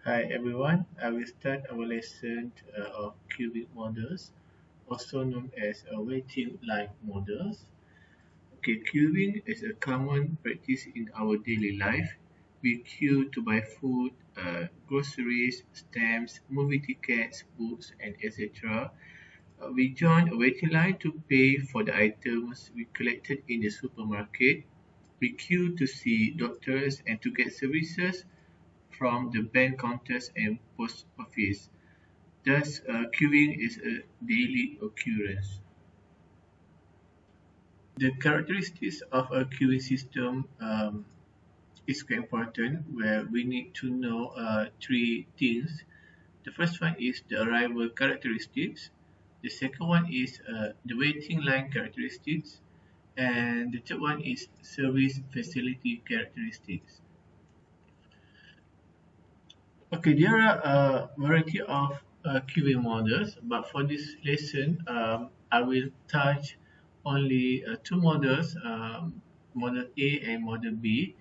Hi everyone, I will start our lesson of cubic models, also known as waiting line models. Okay, queuing is a common practice in our daily life. We queue to buy food, groceries, stamps, movie tickets, books, and etc. We join a waiting line to pay for the items we collected in the supermarket. We queue to see doctors and to get services from the bank counters and post office. Thus, queuing is a daily occurrence. The characteristics of a queuing system is quite important, where we need to know three things. The first one is the arrival characteristics. The second one is the waiting line characteristics. And the third one is service facility characteristics. Okay, there are a variety of QA models, but for this lesson, I will touch only two models, Model A and Model B,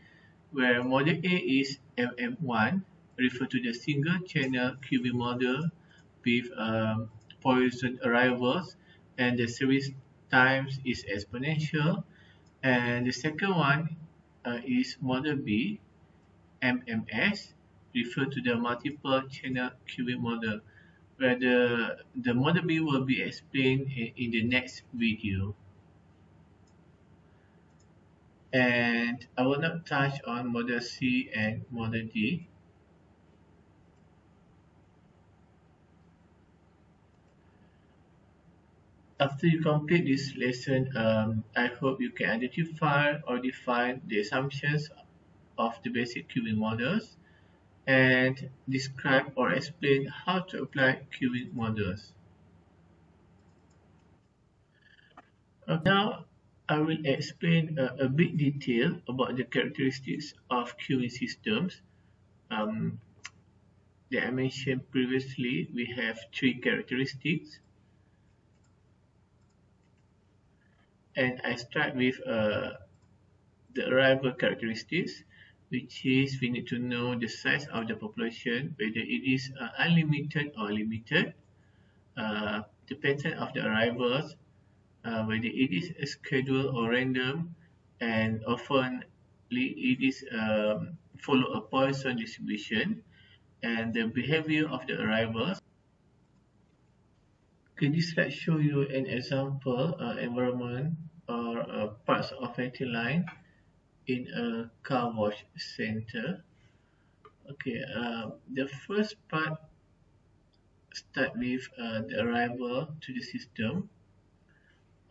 where Model A is MM1, refer to the single channel QB model with Poisson arrivals, and the service times is exponential. And the second one is Model B, MMS, refer to the multiple channel queuing model, where the model B will be explained in the next video. And I will not touch on model C and model D. After you complete this lesson, I hope you can identify or define the assumptions of the basic queuing models and describe or explain how to apply queuing models. Now, I will explain a bit detail about the characteristics of queuing systems. Um, that I mentioned previously, we have three characteristics, and I start with the arrival characteristics, which is we need to know the size of the population, whether it is unlimited or limited, the pattern of the arrivals, whether it is scheduled or random, and often it is follow a Poisson distribution, and the behavior of the arrivals. Okay, this slide show you an example environment or parts of a line in a car wash center. Okay, the first part start with the arrival to the system.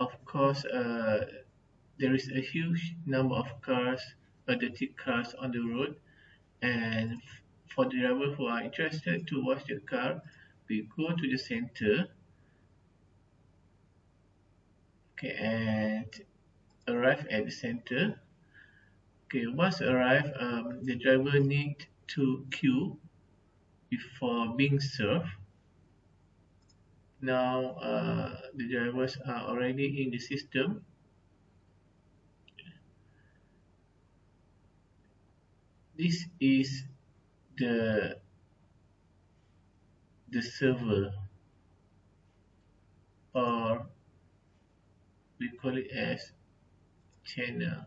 Of course, there is a huge number of cars, dirty cars on the road, and for the driver who are interested to wash the car, we go to the center, okay, and arrive at the center. Okay, once arrived, the driver need to queue before being served. Now, the drivers are already in the system. This is the server, or we call it as channel.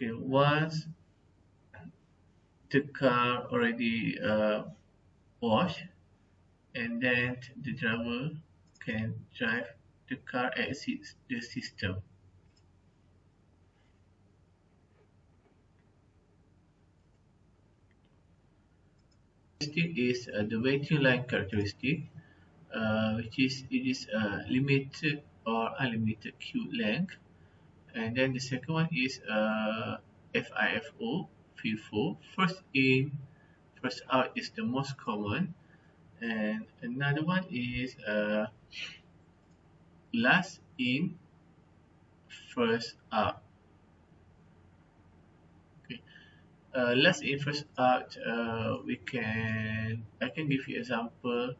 Okay, once the car already washed, and then the driver can drive the car exits the system. Characteristic is the waiting line characteristic, which is it is limited or unlimited queue length. And then the second one is FIFO, FIFO. First in, first out is the most common. And another one is last in, first out. Okay. Last in, first out. I can give you example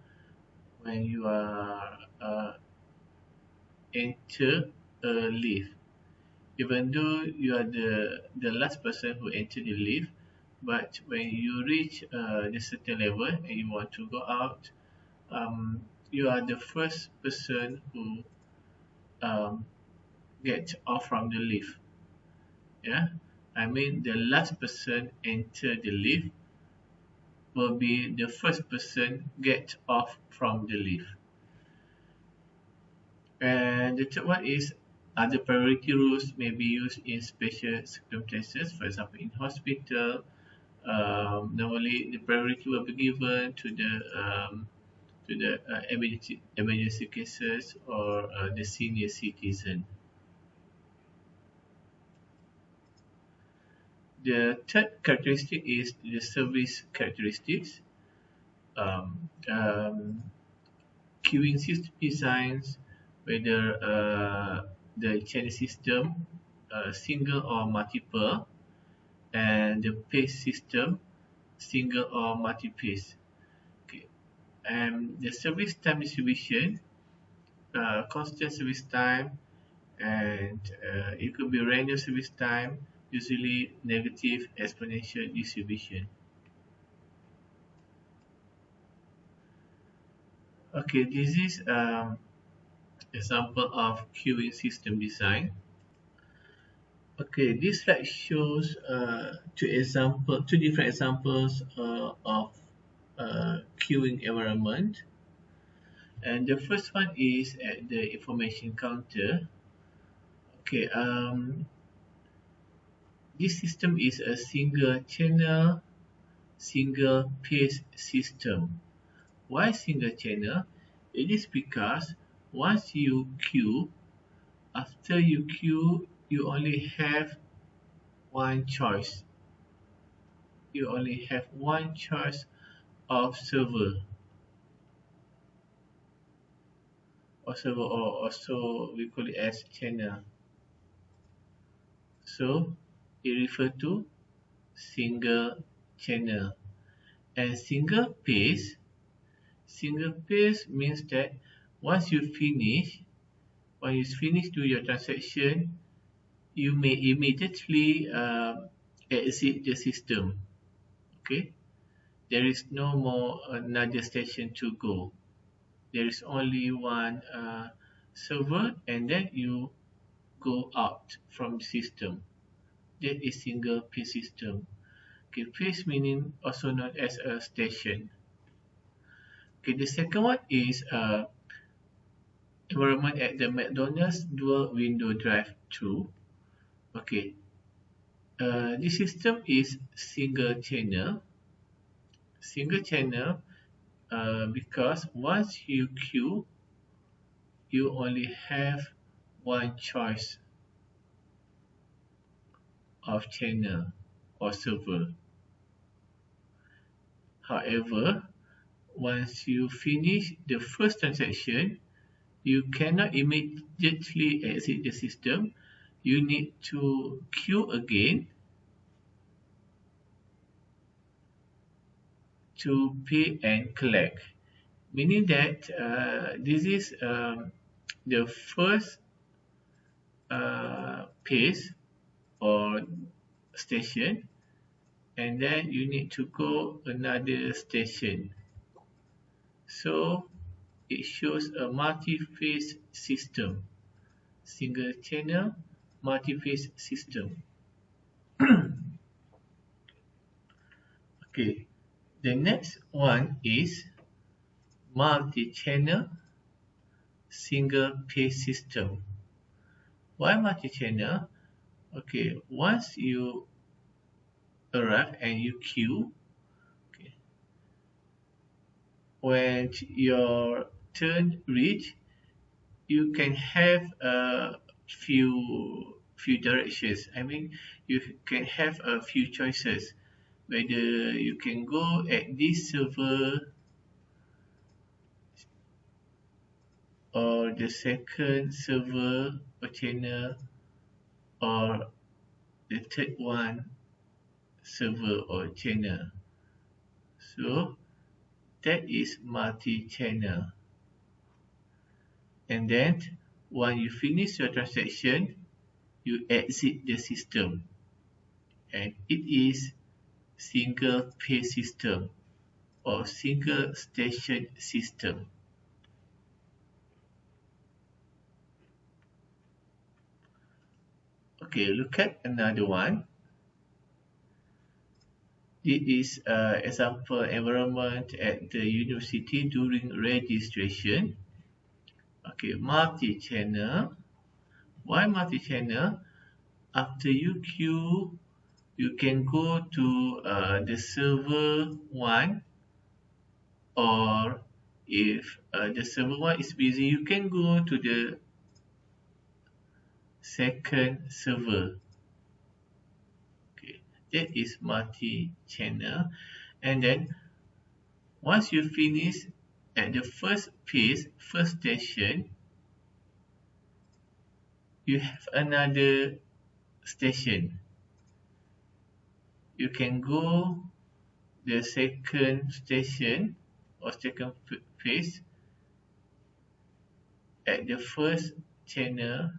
when you are enter a lift. Even though you are the last person who enter the lift, But when you reach the certain level and you want to go out, um, you are the first person who um, get off from the lift. Yeah, I mean the last person enter the lift will be the first person get off from the lift. And the third one is other priority rules may be used in special circumstances. For example, in hospital, normally the priority will be given to the emergency cases or the senior citizen. The third characteristic is the service characteristics. Um, um, Queuing system designs, whether the channel system, single or multiple, and the pace system, single or multi-pace. Okay. And the service time distribution, constant service time, and it could be random service time, usually negative exponential distribution. Okay, this is example of queuing system design. Okay, this slide shows two different examples of queuing environment. And the first one is at the information counter. Okay, this system is a single channel, single pace system. Why single channel? It is because once you queue, after you queue, you only have one choice. You only have one choice of server or also we call it as channel. So it refers to single channel. And single pace means that once you finish, when you finish do your transaction, you may immediately exit the system. Okay, there is no more another station to go. There is only one server, and then you go out from the system. That is single pace system. Okay, pace meaning also known as a station. Okay, the second one is environment at the McDonald's dual window drive-through. Okay, this system is single channel because once you queue, you only have one choice of channel or server. However, once you finish the first transaction, you cannot immediately exit the system. You need to queue again to pay and collect. Meaning that this is the first pace or station, and then you need to go another station. So it shows a multi-phase system, single channel multi-phase system. Okay, the next one is multi-channel single phase system. Why multi-channel? Okay, once you arrive and you queue, okay, when your turn reach, you can have a few directions. I mean, you can have a few choices whether you can go at this server or the second server or channel or the third one server or channel. So that is multi-channel. And then when you finish your transaction, you exit the system, and it is single phase system or single station system. Okay, look at another one. This is example environment at the university during registration. Okay, multi-channel. Why multi-channel? After you queue, you can go to the server one, or if the server one is busy, you can go to the second server. Okay, that is multi-channel. And then once you finish at the first phase, first station, you have another station. You can go the second station or second phase at the first channel,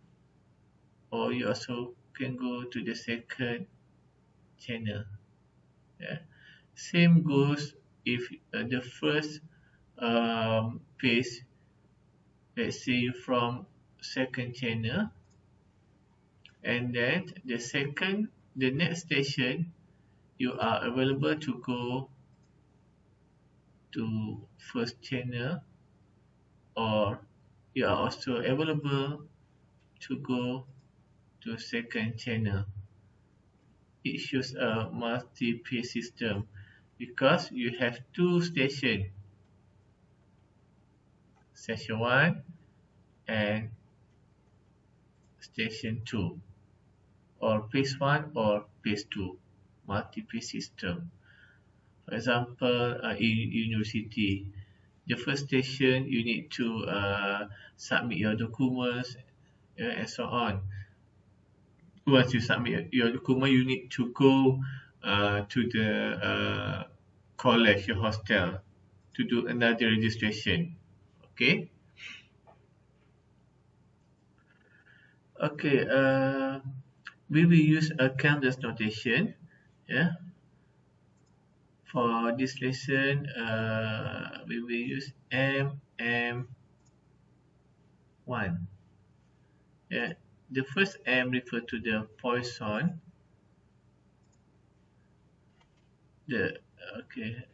or you also can go to the second channel. Yeah. Same goes if the first phase, let's say from second channel, and then the next station, you are available to go to first channel, or you are also available to go to second channel. It shows a multi-phase system because you have two stations, station 1 and station 2, or phase 1 or phase 2, multi-phase system. For example, in university, the first station you need to submit your documents, and so on. Once you submit your document, you need to go to the college, your hostel, to do another registration. Okay. Okay. We will use a canvas notation. Yeah. For this lesson, we will use MM1. Yeah. The first M refer to the Poisson. The okay,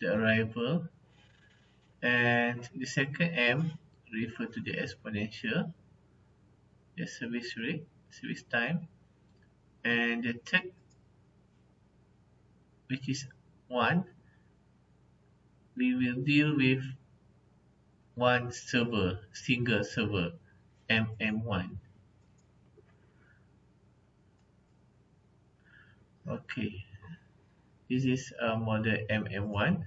the arrival, and the second M refer to the exponential, the service rate, service time, and the third, which is 1, we will deal with one server, single server, MM1. Okay, this is a model MM1.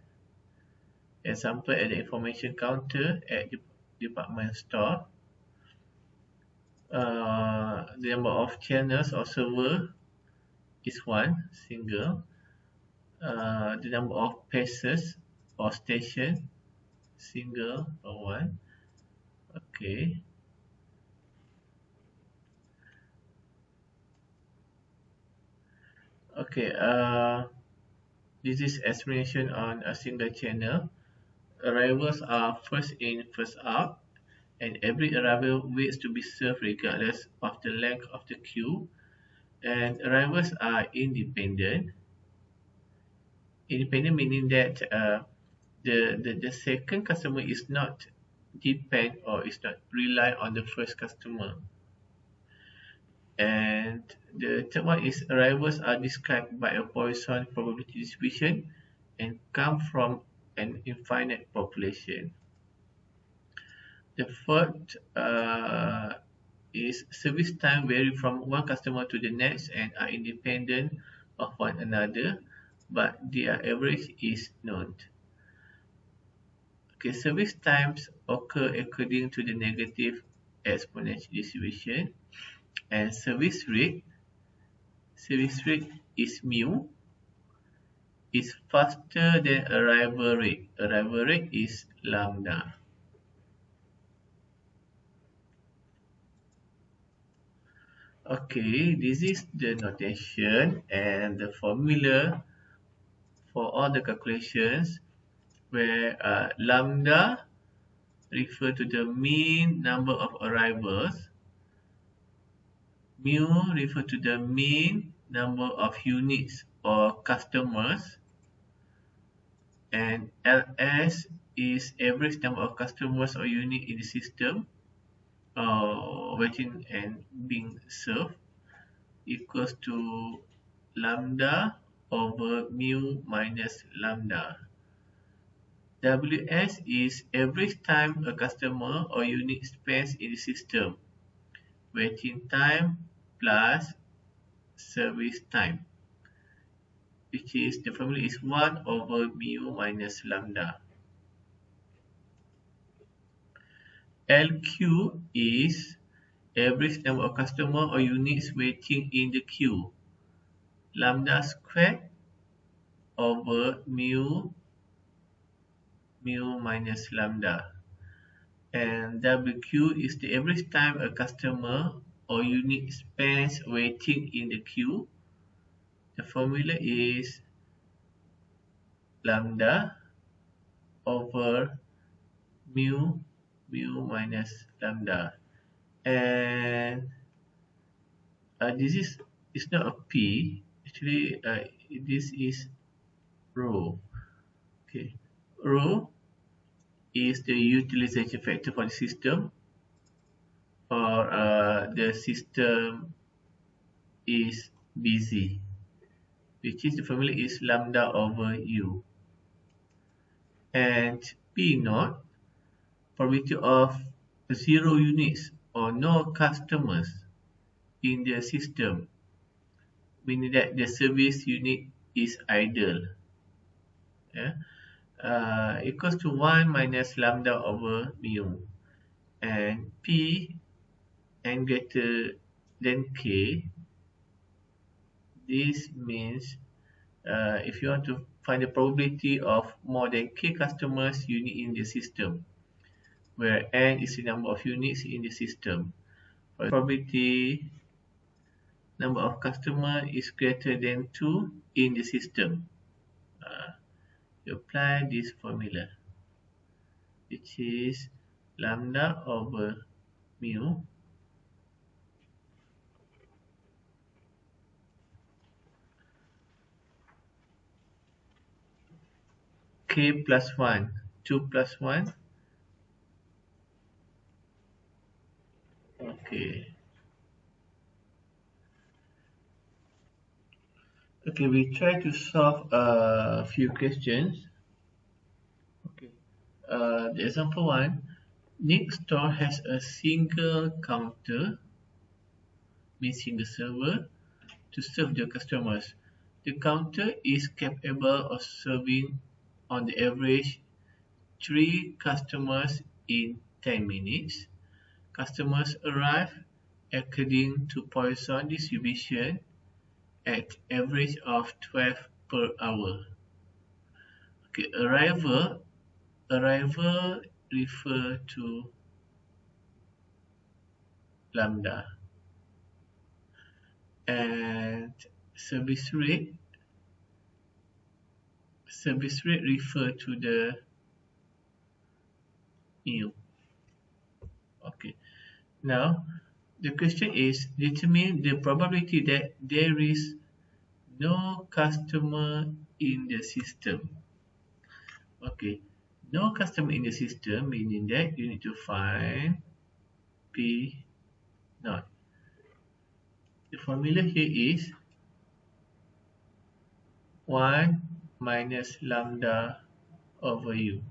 Example at the information counter at the department store. The number of channels or server is 1, single. The number of passes or station, single or 1. Okay. Okay. This is explanation on a single channel. Arrivals are first in, first out, and every arrival waits to be served regardless of the length of the queue. And arrivals are independent. Independent meaning that the second customer is not depend or is not rely on the first customer. And the third one is arrivals are described by a Poisson probability distribution and come from an infinite population. The fourth is service time vary from one customer to the next and are independent of one another, but their average is known. Okay, service times occur according to the negative exponential distribution, and service rate is mu, is faster than arrival rate. Arrival rate is lambda. Okay, this is the notation and the formula for all the calculations where lambda refer to the mean number of arrivals, mu refer to the mean number of units or customers, and ls is average number of customers or unit in the system waiting and being served, equals to lambda over mu minus lambda. WS is average time a customer or unit spends in the system, waiting time plus service time, which is the formula is 1 over mu minus lambda. LQ is average number of customer or units waiting in the queue, lambda squared over mu minus lambda. And WQ is the average time a customer or unit spends waiting in the queue. The formula is lambda over mu minus lambda. And this is not a P, actually this is rho. Okay, rho is the utilization factor for the system, or the system is busy, which is the formula is lambda over u. And P naught, probability of 0 units or no customers in the system, meaning that the service unit is idle, equals to 1 minus lambda over mu. And P n greater than K, this means if you want to find the probability of more than K customers unit in the system, where n is the number of units in the system. For probability number of customer is greater than 2 in the system, you apply this formula, which is lambda over mu K plus 1, 2 plus 1. Okay. Okay, we try to solve a few questions. Okay. The example 1, Nick store has a single counter, means single server, to serve the customers. The counter is capable of serving on the average 3 customers in 10 minutes. Customers arrive according to Poisson distribution at average of 12 per hour. Okay, arrival refer to lambda, and service rate refer to the mu. Okay, now the question is determine the probability that there is no customer in the system. Okay, no customer in the system, meaning that you need to find P naught. The formula here is 1 minus lambda over u.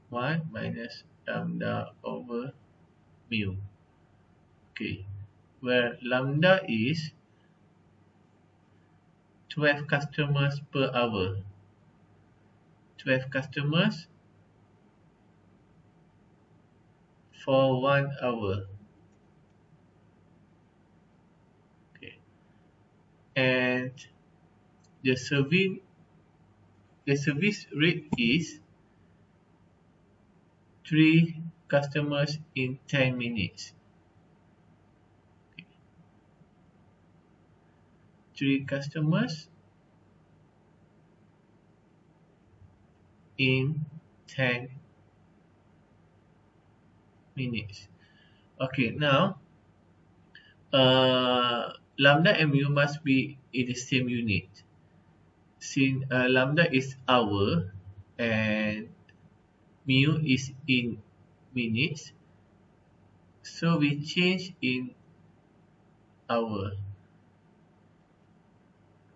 One minus lambda over mu. Okay, where lambda is 12 customers per hour. 12 customers for 1 hour. Okay, and the service rate is 3 customers in 10 minutes. Okay. 3 customers in 10 minutes. Okay, now lambda and mu must be in the same unit. Since lambda is hour and mu is in minutes, so we change in hour.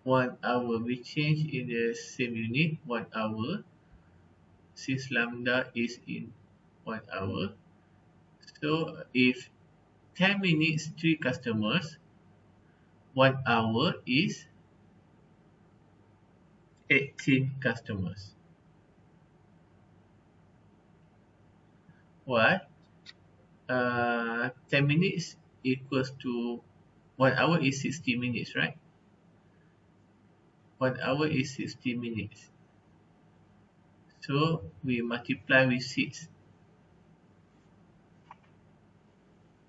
1 hour, we change in the same unit, 1 hour, since lambda is in 1 hour. So if 10 minutes 3 customers, 1 hour is 18 customers. Why? 10 minutes equals to 1 hour is 60 minutes, right? 1 hour is 60 minutes. So we multiply with 6.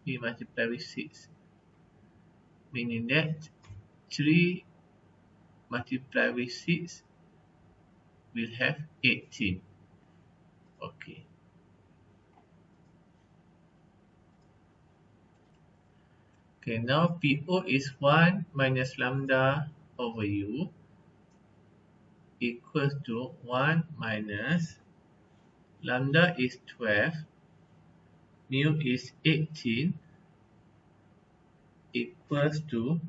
We multiply with 6. Meaning that 3 multiplied with 6 will have 18. Okay. Okay, now PO is 1 minus lambda over U equals to 1 minus lambda is 12, mu is 18 equals to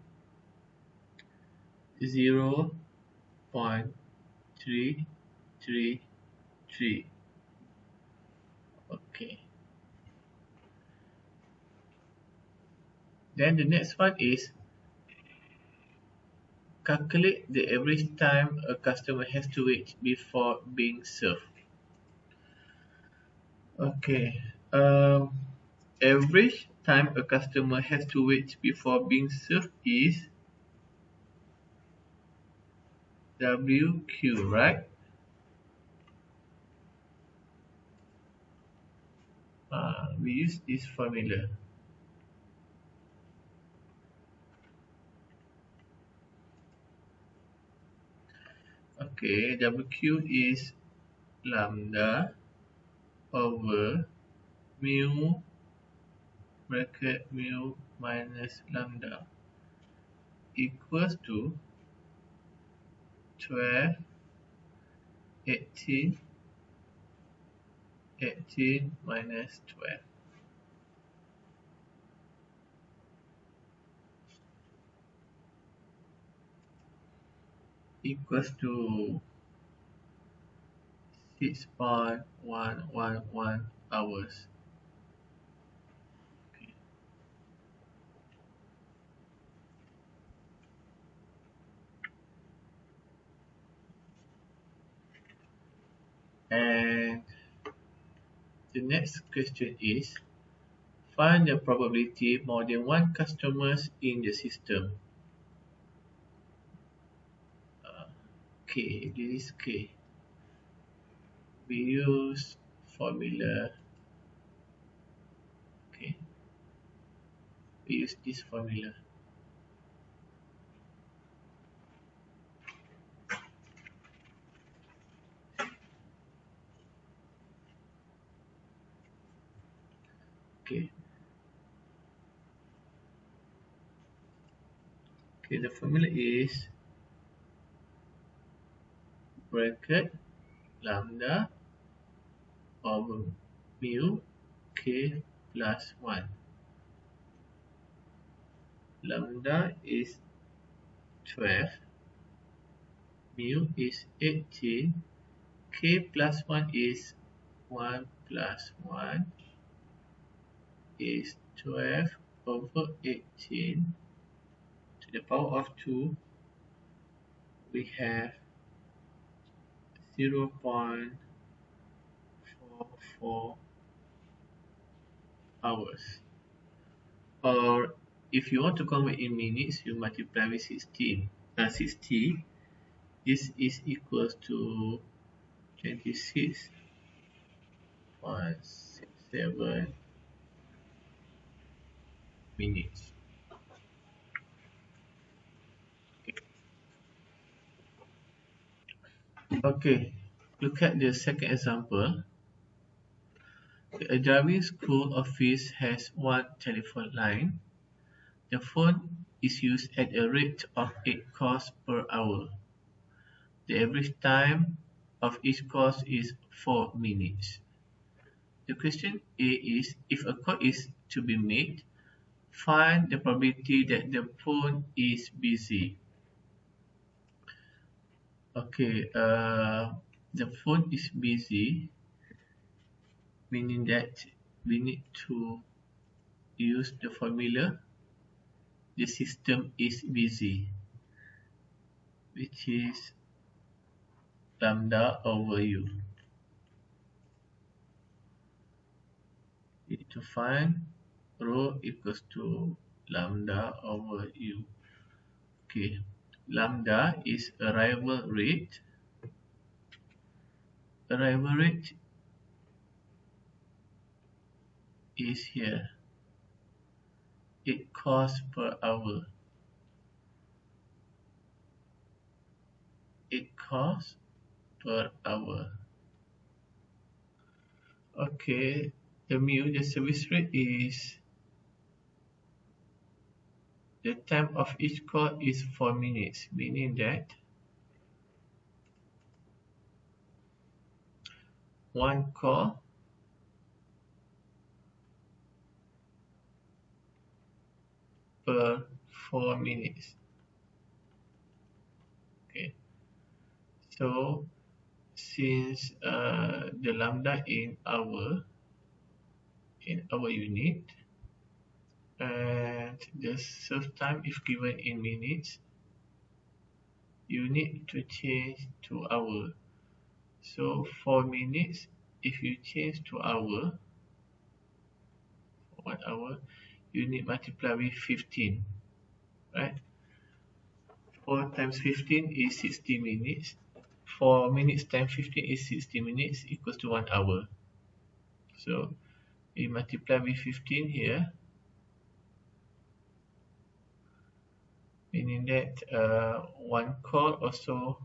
0.333. Okay. Then the next one is calculate the average time a customer has to wait before being served. Okay. Average time a customer has to wait before being served is WQ, right? We use this formula. Okay, WQ is lambda over mu bracket mu minus lambda equals to 12, 18 minus 12. Equals to 6.111 hours. Okay. And the next question is, find the probability more than one customers in the system. K, this is K. We use formula. Okay, we use this formula. Okay. Okay, the formula is bracket lambda over mu K plus 1. Lambda is 12, mu is 18, K plus 1 is 1 plus 1 is 12 over 18 to the power of 2. We have 0.44 hours. Or if you want to convert in minutes, you multiply with 60. This is equals to 26.67 minutes. Okay. Okay, look at the second example. A driving school office has one telephone line. The phone is used at a rate of 8 calls per hour. The average time of each call is 4 minutes. The question A is, if a call is to be made, find the probability that the phone is busy. Okay, the phone is busy, meaning that we need to use the formula the system is busy, which is lambda over u. We need to find rho equals to lambda over u. Okay, lambda is arrival rate. Arrival rate is here, 8 calls per hour. 8 calls per hour. Okay, the mu, the service rate is, the time of each call is 4 minutes, meaning that one call per 4 minutes. Okay, so since the lambda in our unit and the serve time is given in minutes, you need to change to hour. So 4 minutes, if you change to hour, 1 hour, you need multiply with 15, right? 4 times 15 is 60 minutes. 4 minutes times 15 is 60 minutes equals to 1 hour. So we multiply with 15 here, meaning that one call also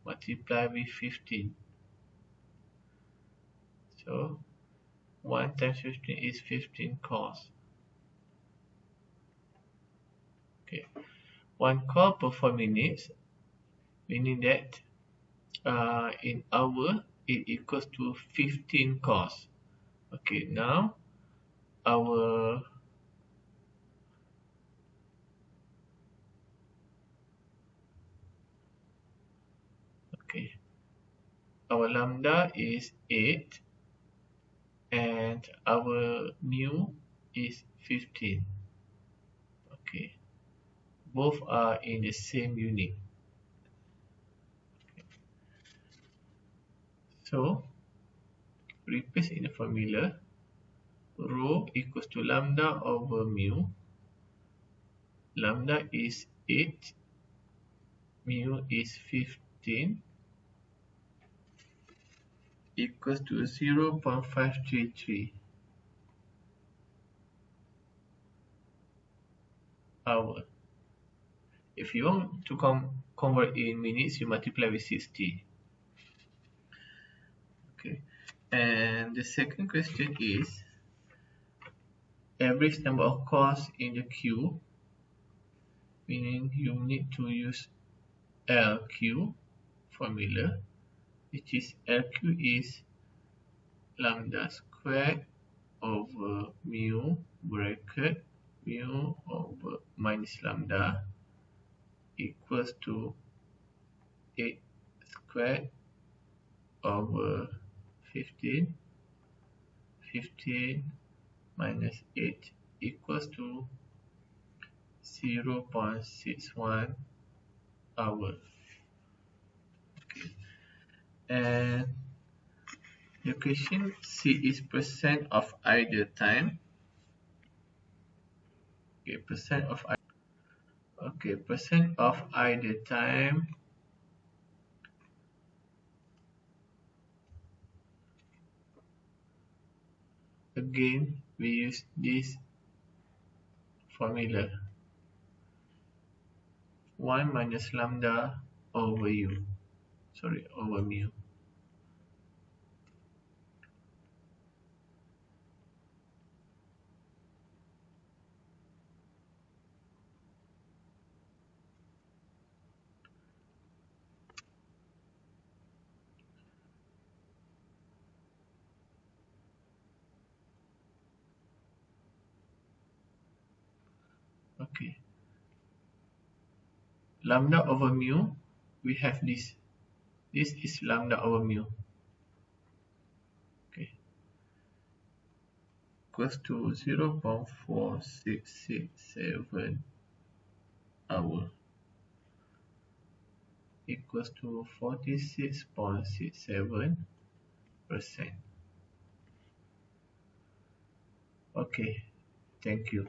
multiply with 15. So 1 times 15 is 15 calls. Okay, 1 call per 4 minutes, meaning that in hour it equals to 15 calls. Okay, now our lambda is 8 and our mu is 15. Okay, both are in the same unit. So replace in the formula, rho equals to lambda over mu. Lambda is 8, mu is 15, equals to 0.533 hour. If you want to convert in minutes, you multiply with 60. Okay, and the second question is average number of calls in the queue, meaning you need to use LQ formula, which is LQ is lambda squared over mu bracket mu over minus lambda equals to 8 squared over 15. 15 minus 8 equals to 0.61 hours. Okay. And the question C is percent of idle time. Okay, percent of idle time. Again, we use this formula, 1 minus lambda over u. sorry, over mu. Okay, lambda over mu, we have this. This is lambda over mu. Okay, equals to 0.4667 hour, equals to 46.67%. Okay, thank you.